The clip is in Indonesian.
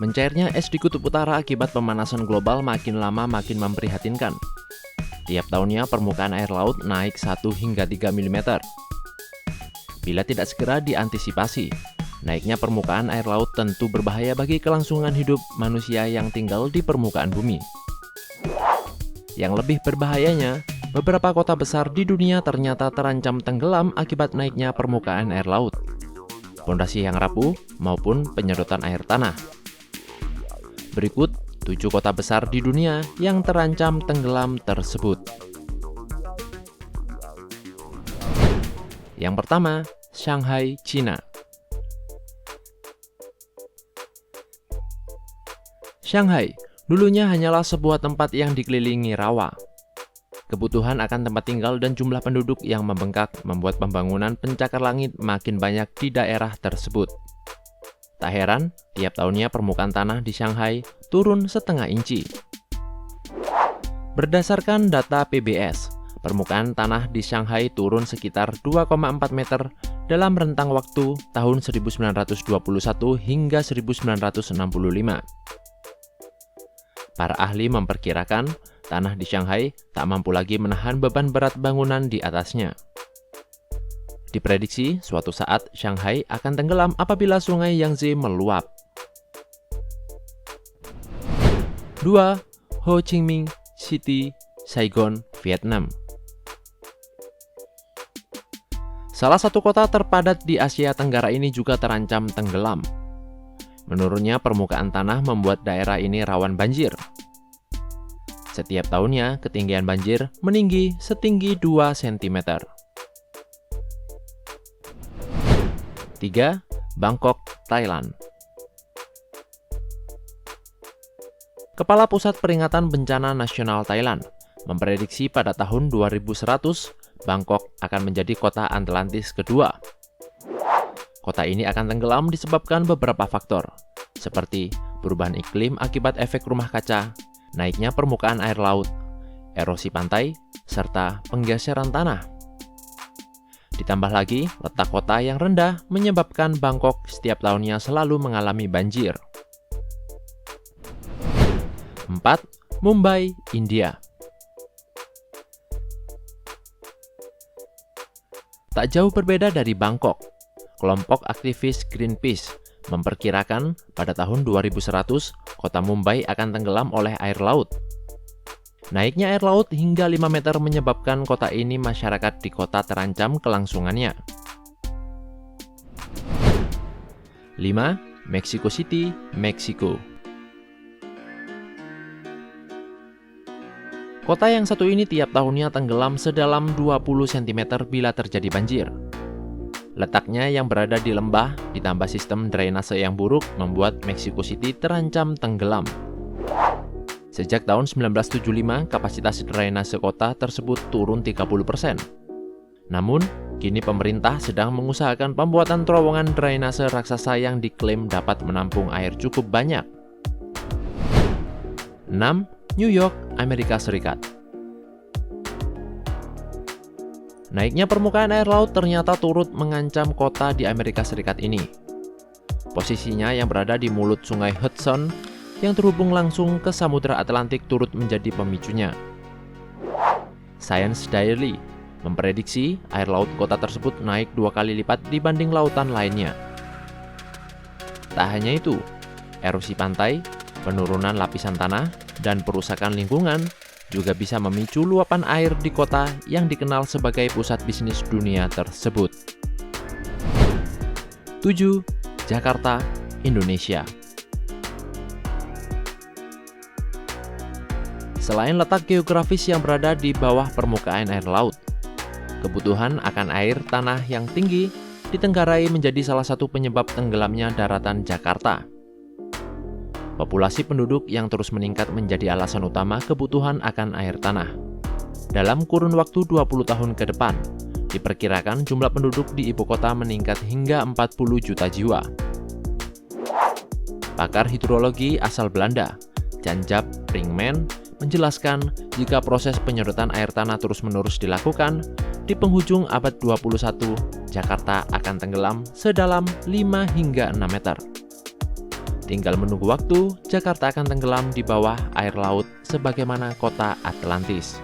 Mencairnya es di Kutub Utara akibat pemanasan global makin lama makin memprihatinkan. Tiap tahunnya permukaan air laut naik 1 hingga 3 mm. Bila tidak segera diantisipasi, naiknya permukaan air laut tentu berbahaya bagi kelangsungan hidup manusia yang tinggal di permukaan bumi. Yang lebih berbahayanya, beberapa kota besar di dunia ternyata terancam tenggelam akibat naiknya permukaan air laut, pondasi yang rapuh, maupun penyedotan air tanah. Berikut 7 kota besar di dunia yang terancam tenggelam tersebut. Yang pertama, Shanghai, China. Shanghai dulunya hanyalah sebuah tempat yang dikelilingi rawa. Kebutuhan akan tempat tinggal dan jumlah penduduk yang membengkak membuat pembangunan pencakar langit makin banyak di daerah tersebut. Tak heran, tiap tahunnya permukaan tanah di Shanghai turun setengah inci. Berdasarkan data PBS, permukaan tanah di Shanghai turun sekitar 2,4 meter dalam rentang waktu tahun 1921 hingga 1965. Para ahli memperkirakan tanah di Shanghai tak mampu lagi menahan beban berat bangunan di atasnya. Diprediksi suatu saat Shanghai akan tenggelam apabila sungai Yangtze meluap. 2. Ho Chi Minh City, Saigon, Vietnam. Salah satu kota terpadat di Asia Tenggara ini juga terancam tenggelam. Menurunnya permukaan tanah membuat daerah ini rawan banjir. Setiap tahunnya, ketinggian banjir meninggi setinggi 2 cm. 3. Bangkok, Thailand. Kepala Pusat Peringatan Bencana Nasional Thailand memprediksi pada tahun 2100, Bangkok akan menjadi kota Atlantis kedua. Kota ini akan tenggelam disebabkan beberapa faktor, seperti perubahan iklim akibat efek rumah kaca, naiknya permukaan air laut, erosi pantai, serta penggeseran tanah. Ditambah lagi, letak kota yang rendah menyebabkan Bangkok setiap tahunnya selalu mengalami banjir. 4. Mumbai, India. Tak jauh berbeda dari Bangkok, kelompok aktivis Greenpeace memperkirakan pada tahun 2100, kota Mumbai akan tenggelam oleh air laut. Naiknya air laut hingga 5 meter menyebabkan kota ini masyarakat di kota terancam kelangsungannya. 5. Mexico City, Meksiko. Kota yang satu ini tiap tahunnya tenggelam sedalam 20 cm bila terjadi banjir. Letaknya yang berada di lembah ditambah sistem drainase yang buruk membuat Mexico City terancam tenggelam. Sejak tahun 1975, kapasitas drainase kota tersebut turun 30%. Namun, kini pemerintah sedang mengusahakan pembuatan terowongan drainase raksasa yang diklaim dapat menampung air cukup banyak. 6. New York, Amerika Serikat. Naiknya permukaan air laut ternyata turut mengancam kota di Amerika Serikat ini. Posisinya yang berada di mulut sungai Hudson yang terhubung langsung ke Samudra Atlantik turut menjadi pemicunya. Science Daily memprediksi air laut kota tersebut naik 2 kali lipat dibanding lautan lainnya. Tak hanya itu, erosi pantai, penurunan lapisan tanah, dan perusakan lingkungan juga bisa memicu luapan air di kota yang dikenal sebagai pusat bisnis dunia tersebut. 7. Jakarta, Indonesia. Selain letak geografis yang berada di bawah permukaan air laut, kebutuhan akan air tanah yang tinggi ditenggarai menjadi salah satu penyebab tenggelamnya daratan Jakarta. Populasi penduduk yang terus meningkat menjadi alasan utama kebutuhan akan air tanah. Dalam kurun waktu 20 tahun ke depan, diperkirakan jumlah penduduk di ibu kota meningkat hingga 40 juta jiwa. Pakar hidrologi asal Belanda, Jan-Jaap Brinkman, menjelaskan jika proses penyedotan air tanah terus-menerus dilakukan, di penghujung abad 21, Jakarta akan tenggelam sedalam 5 hingga 6 meter. Tinggal menunggu waktu, Jakarta akan tenggelam di bawah air laut sebagaimana kota Atlantis.